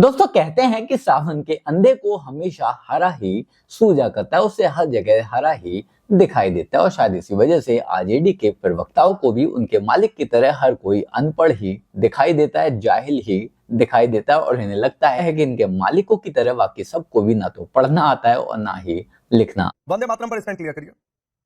दोस्तों कहते हैं कि सावन के अंधे को हमेशा हरा ही सूझा करता है, उसे हर जगह हरा ही दिखाई देता है और शायद इसी वजह से आरजेडी के प्रवक्ताओं को भी उनके मालिक की तरह हर कोई अनपढ़ ही दिखाई देता है, जाहिल ही दिखाई देता है और इन्हें लगता है कि इनके मालिकों की तरह बाकी सबको भी ना तो पढ़ना आता है और ना ही लिखना। वंदे मातरम पर स्टैंड क्लियर करिए।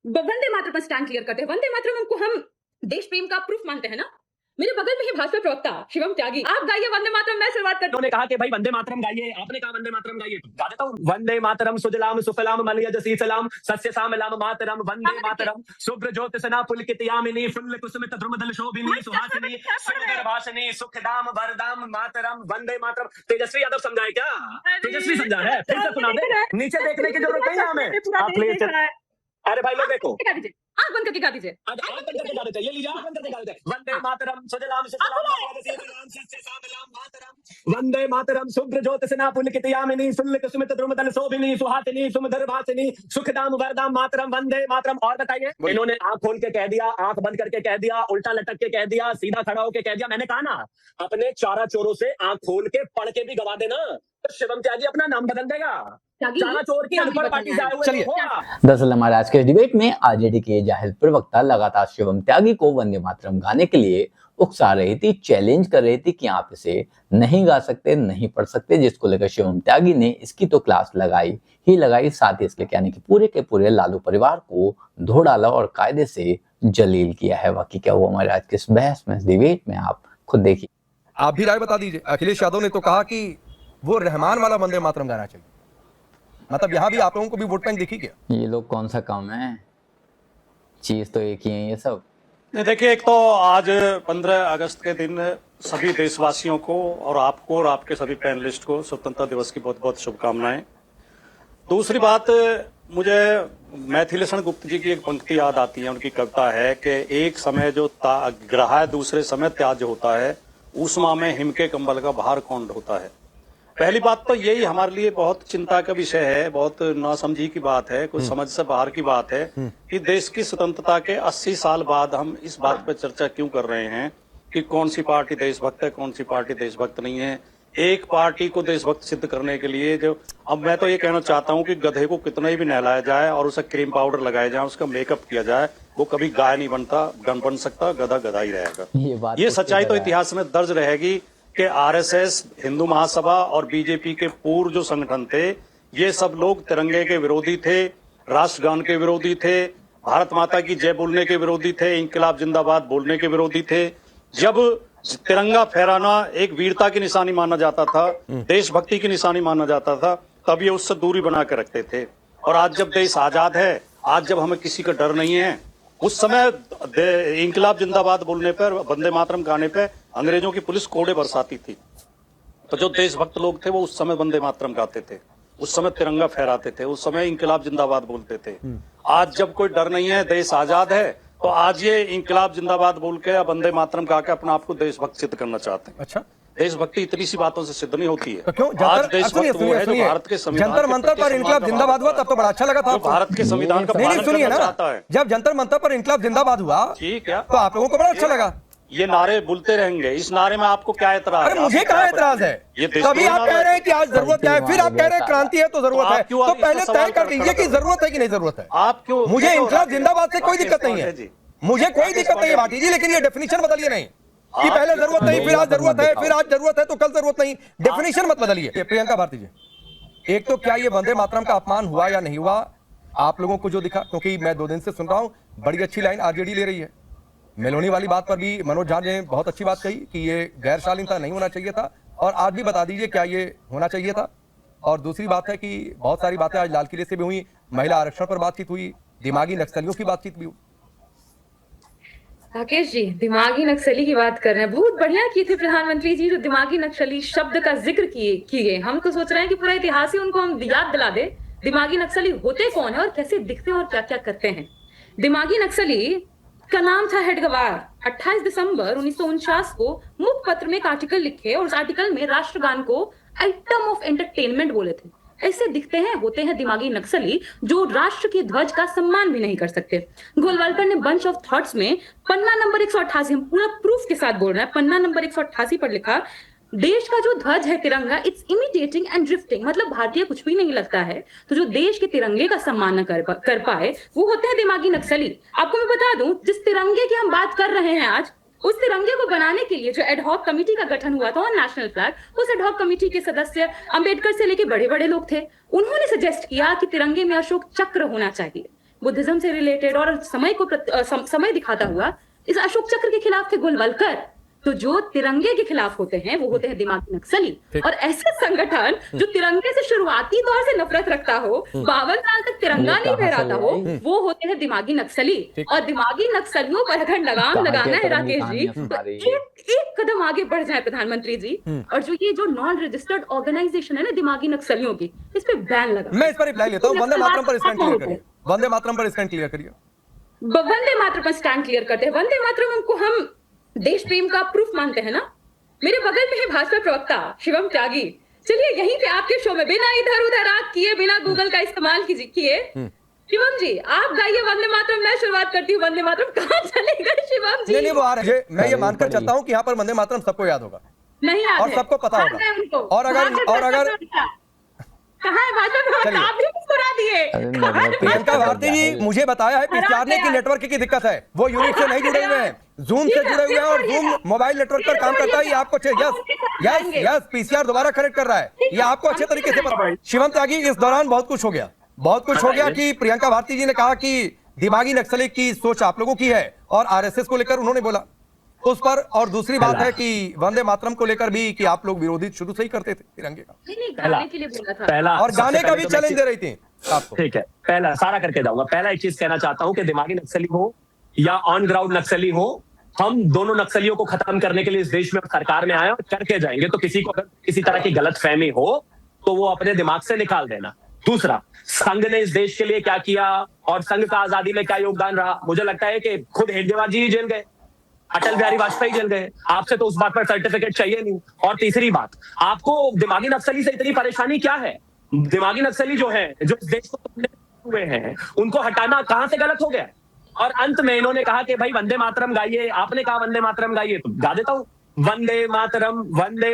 वंदे मातरम पर स्टैंड क्लियर करते हैं। वंदे मातरम को हम देश प्रेम का प्रूफ मानते हैं ना। मेरे बगल में ही भाजपा प्रवक्ता शिवम त्यागी, आप गाइए वंदे मातरम, मैं शुरुआत करता हूं। उन्होंने कहा कि भाई वंदे मातरम गाइए, आपने कहा वंदे मातरम गाइए, गा देता हूं। वंदे मातरम सुजलाम सुफलाम मलयजसी सलाम सस्य सामलाम मातरम वंदे मातरम शुभ्रज्योत सना पुलकितयामिनी फुल्ल कुसुमित द्रुमदल शोभिनी सुहासिनी सुंदर भाषिनी सुखदाम वरदाम मातरम वंदे मातरम। तेजस्वी यादव समझाए क्या? तेजस्वी समझा है? फिर से सुना दे, नीचे देखने की जरूरत नहीं है हमें, आप प्लीज। अरे भाई लोग देखो, आंख बंद करके गा दीजिए। आंख बंद करके गा देते, ये लीजिए आंख बंद करके गा देते। वंदे मातरम सुजलाम सुफलाम मलयजसी सलाम सस्य सामलाम मातरम वंदे मातरम शुभ्रज्योत सना पुलकितयामिनी फुल्ल कुसुमित द्रुमदल शोभिनी सुहासिनी सुंदर भाषिनी सुखदाम वरदाम मातरम वंदे मातरम। और बताइए, इन्होंने आंख खोल के कह दिया, आंख बंद करके कह दिया, उल्टा लटक के कह दिया, सीधा खड़ा होके कह दिया। मैंने कहा ना, अपने चारा चोरों से आंख खोल के पढ़ के भी गवा देना, तो शिवम त्यागी अपना नाम बदल देगा। चारा चोर की अनपढ़ पार्टी से आए हुए लोग होगा। दरअसल हमारे आज के डिबेट में आरजेडी के जाहिल प्रवक्ता लगातार शिवम त्यागी को वंदे मातरम गाने के लिए उकसा रही थी, चैलेंज कर रही थी कि आप इसे नहीं गा सकते, नहीं पढ़ सकते, जिसको लेकर शिवम त्यागी ने इसकी तो क्लास लगाई ही लगाई, साथ ही इसके कहने कि पूरे के पूरे लालू परिवार को धो डाला और कायदे से जलील किया है। बाकी क्या हुआ हमारे आज के इस बहस में, इस डिबेट में, आप खुद देखिए। आप भी राय बता दीजिए। अखिलेश यादव ने तो कहा कि वो रहमान वाला वंदे मातरम गाना चाहिए, मतलब यहाँ भी आप लोगों को भी वोट बैंक देखी क्या? ये लोग कौन सा काम है, चीज तो एक ही है ये सब। देखिए, एक तो आज 15 अगस्त के दिन सभी देशवासियों को और आपको और आपके सभी पैनलिस्ट को स्वतंत्रता दिवस की बहुत बहुत शुभकामनाएं। दूसरी बात, मुझे मैथिलीशरण गुप्त जी की एक पंक्ति याद आती है, उनकी कविता है कि एक समय जो ग्रह है दूसरे समय त्याज होता है, ऊष्मा में हिम के कंबल का भार कौन ढोता है। पहली बात तो यही हमारे लिए बहुत चिंता का विषय है, बहुत नासमझी की बात है, कुछ समझ से बाहर की बात है कि देश की स्वतंत्रता के 80 साल बाद हम इस बात पर चर्चा क्यों कर रहे हैं कि कौन सी पार्टी देशभक्त है, कौन सी पार्टी देशभक्त नहीं है। एक पार्टी को देशभक्त सिद्ध करने के लिए जो अब मैं तो ये कहना चाहता हूँ कि गधे को कितना ही भी नहलाया जाए और उसे क्रीम पाउडर लगाया जाए, उसका मेकअप किया जाए, वो कभी गाय नहीं बनता, गन बन सकता, गधा गधा ही रहेगा। ये सच्चाई तो इतिहास में दर्ज रहेगी कि आरएसएस, हिंदू महासभा और बीजेपी के पूर्व जो संगठन थे, ये सब लोग तिरंगे के विरोधी थे, राष्ट्रगान के विरोधी थे, भारत माता की जय बोलने के विरोधी थे, इंकलाब जिंदाबाद बोलने के विरोधी थे। जब तिरंगा फहराना एक वीरता की निशानी माना जाता था, देशभक्ति की निशानी माना जाता था, तब ये उससे दूरी बना के रखते थे। और आज जब देश आजाद है, आज जब हमें किसी का डर नहीं है, उस समय इंकलाब जिंदाबाद बोलने पर, वंदे मातरम गाने पे अंग्रेजों की पुलिस कोड़े बरसाती थी। तो जो देशभक्त लोग थे वो उस समय वंदे मातरम गाते थे, उस समय तिरंगा फहराते थे, उस समय इंकलाब जिंदाबाद बोलते थे। आज जब कोई डर नहीं है, देश आजाद है, तो आज ये इंकलाब जिंदाबाद बोल के या वंदे मातरम गा के अपना आपको देशभक्त सिद्ध करना चाहते हैं। अच्छा, देशभक्ति इतनी सी बातों से सिद्ध नहीं होती है। तो क्यों आज देशभक्त वो है जो भारत के संविधान जंतर मंतर पर इंकलाब जिंदाबाद हुआ, तब तो बड़ा अच्छा लगा था। भारत के संविधान का पालन सुनिए करना चाहता है। जब जंतर मंतर पर इंकलाब जिंदाबाद हुआ, ठीक है, तो आप लोगों को बड़ा अच्छा लगा। ये नारे बोलते रहेंगे, इस नारे में आपको क्या एतराज है? मुझे कहाँ एतराज है? तभी आप कह रहे हैं कि आज जरूरत है, फिर आप कह रहे हैं क्रांति है तो जरूरत है। तो पहले तय कर दीजिए कि जरूरत है कि नहीं जरूरत है। आप क्यों? मुझे इंकलाब जिंदाबाद से कोई दिक्कत नहीं है, मुझे कोई दिक्कत नहीं है भाटी जी, लेकिन ये डेफिनेशन बदलिए नहीं कि पहले जरूरत नहीं, फिर आज जरूरत है, फिर आज जरूरत है तो कल जरूरत नहीं। डेफिनेशन मत बदलिए। प्रियंका भारती जी, एक तो क्या ये वंदे मातरम का अपमान हुआ या नहीं हुआ, आप लोगों को जो दिखा, क्योंकि मैं 2 दिन से सुन रहा हूं, बड़ी अच्छी लाइन आरजेडी ले रही है। मेलोनी वाली बात पर भी मनोज झा ने बहुत अच्छी बात कही कि ये गैर शालीनता नहीं होना चाहिए था, और आज भी बता दीजिए क्या ये होना चाहिए था। और दूसरी बात है कि बहुत सारी बातें आज लाल किले से भी हुई, महिला आरक्षण पर बातचीत हुई, दिमागी नक्सलियों की बातचीत भी हुई। राकेश जी, दिमागी नक्सली की बात कर रहे हैं, बहुत बढ़िया की थी प्रधानमंत्री जी जो दिमागी नक्सली शब्द का जिक्र किए। हम तो सोच रहे हैं कि पूरा इतिहास ही उनको हम याद दिला दे, दिमागी नक्सली होते कौन है और कैसे दिखते हैं और क्या क्या करते हैं। दिमागी नक्सली का नाम था हेडगवार। 28 दिसंबर 1949 को मुखपत्र में एक आर्टिकल लिखे और उस आर्टिकल में राष्ट्रगान को आइटम ऑफ एंटरटेनमेंट बोले थे। ऐसे दिखते हैं, होते हैं दिमागी नक्सली जो राष्ट्र की ध्वज का सम्मान भी नहीं कर सकते। गोलवालकर ने बंच ऑफ थॉट्स में पन्ना नंबर 188, हम पूरा प्रूफ के साथ बोल रहे हैं, पन्ना नंबर 188 पर लिखा, देश का जो ध्वज है तिरंगा, इट्स इमिटेटिंग एंड ड्रिफ्टिंग, मतलब भारतीय कुछ भी नहीं लगता है तो जो देश के तिरंगे का सम्मान न कर पाए वो होते हैं दिमागी नक्सली। आपको मैं बता दूं, जिस तिरंगे की हम बात कर रहे हैं आज, उस तिरंगे को बनाने के लिए जो एडहॉक कमेटी का गठन हुआ था ऑन नेशनल फ्लैग, उस एडहॉक कमेटी के सदस्य अंबेडकर से लेके बड़े बड़े लोग थे। उन्होंने सजेस्ट किया कि तिरंगे में अशोक चक्र होना चाहिए, बुद्धिज्म से रिलेटेड और समय दिखाता हुआ। इस अशोक चक्र के खिलाफ थे गोलवलकर। तो जो तिरंगे के खिलाफ होते हैं वो होते हैं दिमागी नक्सली। और ऐसे संगठन जो तिरंगे से शुरुआती तौर से नफरत रखता हो, 52 साल तक तिरंगा नहीं फहराता हो, वो होते हैं दिमागी नक्सली। और दिमागी नक्सलियों पर अगर लगाम लगाना है राकेश जी, तो एक कदम आगे बढ़ जाए प्रधानमंत्री जी, और जो ये जो नॉन रजिस्टर्ड ऑर्गेनाइजेशन है ना दिमागी नक्सलियों की, इस पे बैन लगा। मैं इस पर रिप्लाई लेता हूँ। वंदे मातरम पर स्टैंड क्लियर करिए, वंदे मातरम पर स्टैंड क्लियर करिए। वंदे मातरम पर स्टैंड क्लियर करते हैं। वंदे मातरम को हम देश प्रेम का प्रूफ मानते हैं ना। मेरे बगल में है भाजपा प्रवक्ता शिवम त्यागी। चलिए यहीं पे आपके शो में बिना इधर उधर आग किए, बिना गूगल का इस्तेमाल किए, शिवम जी आप गाइए वंदे मातरम, मैं शुरुआत करती हूँ। वंदे मातरम कहाँ चले गए शिवम जी? नहीं वो आ रहे हैं। मैं ये मानकर चलता हूँ कि यहाँ पर वंदे मातरम सबको याद होगा, नहीं याद और है। सबको पता होगा। और अगर कहाँ है भाजपा प्रवक्ता? आप भी मुस्कुरा दिए। प्रियंका भारती जी मुझे बताया है पिछाड़ने की नेटवर्क की दिक्कत है, वो यूनिट से नहीं जुड़े हुए हैं, जूम से जुड़े हुए हैं, और जूम मोबाइल नेटवर्क पर काम करता है। ये आपको यस पीसीआर दोबारा कनेक्ट कर रहा है, ये आपको अच्छे तरीके से पता है। शिवम त्यागी, इस दौरान बहुत कुछ हो गया कि प्रियंका भारती जी ने कहा कि दिमागी नक्सली की सोच आप लोगों की है, और आरएसएस को लेकर उन्होंने बोला उस पर। और दूसरी बात है कि वंदे मातरम को लेकर भी कि आप लोग विरोधी शुरू से ही करते थे तिरंगे का, गाने के लिए बोला था, पहला और गाने का भी तो चैलेंज दे रही थी आपको। ठीक है, पहला सारा करके जाऊंगा। पहला एक चीज कहना चाहता हूं कि दिमागी नक्सली हो या ऑन ग्राउंड नक्सली हो, हम दोनों नक्सलियों को खत्म करने के लिए इस देश में सरकार में आए और करके जाएंगे। तो किसी को अगर किसी तरह की गलतफहमी हो तो वो अपने दिमाग से निकाल देना। दूसरा, संघ ने इस देश के लिए क्या किया और संघ का आजादी में क्या योगदान रहा, मुझे लगता है कि खुद हेडगेवार जी जेल गए, अटल बिहारी वाजपेयी जेल गए, आपसे तो उस बात पर सर्टिफिकेट चाहिए नहीं। और तीसरी बात, आपको दिमागी नक्सली से इतनी परेशानी क्या है? दिमागी नक्सली जो है, जो इस देश को हुए हैं, उनको हटाना कहां से गलत हो गया? और अंत में इन्होंने कहा कि भाई वंदे मातरम गाइए, आपने कहा वंदे मातरम गाइए, तो गा देता हूं। वंदे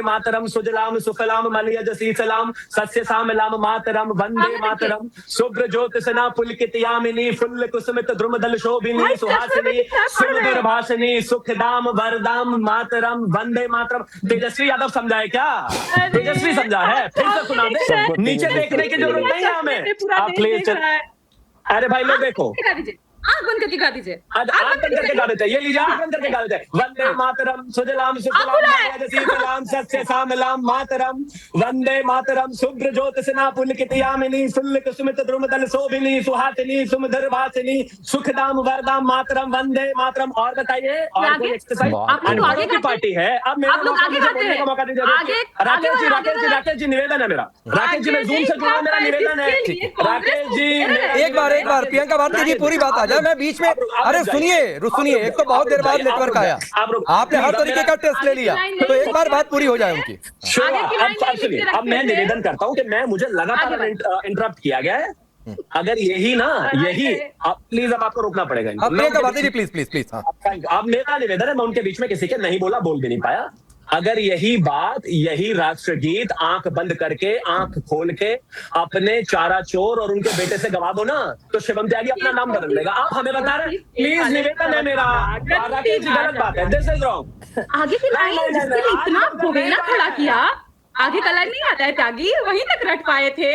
मातरम सुजलाम सुफलाम मलयजसी सलाम सस्य सामलाम मातरम वंदे मातरम शुभ्र ज्योतिषना पुलकितयामिनी फुल्ल कुसुमित द्रुमदल शोभिनी सुहासिनी सुमधुर भाषिनी सुखदाम वरदाम मातरम वंदे मातरम। तेजस्वी यादव समझा है क्या? तेजस्वी समझा है? फिर से सुना दे, नीचे देखने की जरूरत नहीं है हमें। आप प्लीज, अरे भाई लोग देखो, आंख बंद करके गा दीजिए, आंख बंद करके गा देते हैं। ये लीजिए, आंख बंद करके गा देते हैं। वंदे मातरम सुजलाम सुफलाम सस्य सामलाम मातरम वंदे मातरम शुभ्र ज्योतिषना पुलकितयामिनी फुल्ल कुसुमित द्रुमदल शोभिनी सुहासिनी सुमधुर भाषिनी सुखदाम वरदाम मातरम वंदे मातरम। और बताइए, और कोई एक्सरसाइज? अनपढ़ों की पार्टी है। अब मेरा मुझे बोलने का मौका दीजिए। राकेश जी निवेदन है मेरा, राकेश जी मैं जूम से जुड़ा, मेरा निवेदन है। राकेश जी एक बार प्रियंका भारती जी पूरी बात आ जाए, मैं बीच में। अरे सुनिए, एक तो बहुत देर बाद नेटवर्क आया, आपने हर तरीके का टेस्ट ले लिया, तो एक बार बात पूरी हो जाए उनकी। अब मैं निवेदन करता हूं कि मैं मुझे लगातार इंटरप्ट किया गया है। अगर यही आप प्लीज, अब आपको रोकना पड़ेगा। प्रियंका भारती जी प्लीज। अब मेरा निवेदन है, मैं उनके बीच में किसी के नहीं बोला, बोल भी नहीं पाया। अगर यही बात, यही राष्ट्रगीत आंख बंद करके आंख खोल के अपने चारा चोर और उनके बेटे से गवा दो ना, तो शिवम त्यागी अपना नाम बदल देगा। आप हमें बता रहे हैं, प्लीज निवेदन है मेरा। राकेश जी गलत बात है, दिस इज रॉन्ग। आगे की लाइन इतना गोवेना खड़ा किया, आगे का लाइन नहीं आता है त्यागी, वहीं तक रट पाए थे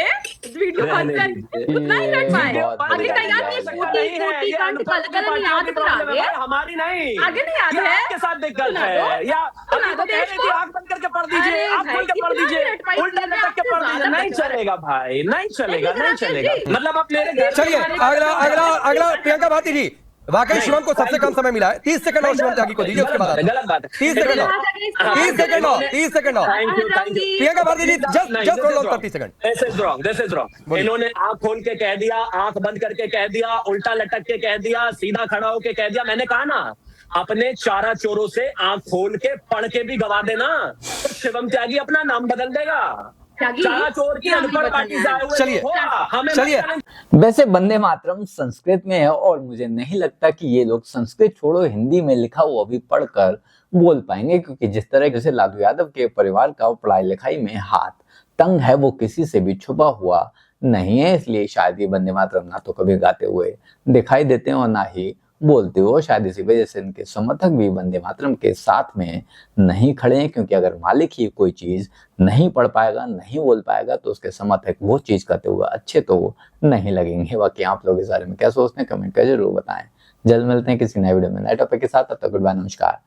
वीडियो कॉन्फ्रेंस, उतना ही रट पाए। आगे का याद नहीं, छोटी कांड का कलर याद तो आगे, हमारी नहीं, आगे नहीं याद है, आपके साथ दिक्कत है। या अभी तो कह रहे थे आंख बंद करके पढ़ दीजिए, आंख खोल के पढ़ दीजिए, उल्टा लटक के पढ़ दीजिए। नहीं चलेगा भाई, नहीं चलेगा। मतलब आप मेरे घर, चलिए अगला प्रियंका भारती जी, वाकई शिवम को सबसे कम समय मिला है, 30 सेकंड और शिवम त्यागी को दीजिए, उसके बाद गलत बात है। 30 सेकंड और Priyanka Bharti ji just hold on 30 second. This is wrong. इन्होंने आंख खोल के कह दिया, आंख बंद करके कह दिया, उल्टा लटक के कह दिया, सीधा खड़ा होके कह दिया। मैंने कहा ना, अपने चारा चोरों से आंख खोल के पढ़ के भी गवा देना, तो शिवम त्यागी अपना नाम बदल देगा। चारा चोर की अनपढ़ पार्टी से आए हुए चलिए वैसे वंदे मातरम संस्कृत में है और मुझे नहीं लगता कि ये लोग संस्कृत छोड़ो हिंदी में लिखा हुआ भी पढ़कर बोल पाएंगे, क्योंकि जिस तरह से लालू यादव के परिवार का पढ़ाई लिखाई में हाथ तंग है वो किसी से भी छुपा हुआ नहीं है। इसलिए शायद ये वंदे मातरम ना तो कभी गाते हुए दिखाई देते हैं और ना ही बोलते हो। शायद इसी वजह से इनके समर्थक भी वंदे मातरम के साथ में नहीं खड़े हैं, क्योंकि अगर मालिक ही कोई चीज नहीं पढ़ पाएगा, नहीं बोल पाएगा, तो उसके समर्थक वो चीज करते हुए अच्छे तो नहीं लगेंगे। बाकी आप लोग इस बारे में क्या सोचते हैं कमेंट कर जरूर बताएं। जल्द मिलते हैं किसी नए वीडियो में नए टॉपिक के साथ। तब तक गुड बाय, नमस्कार।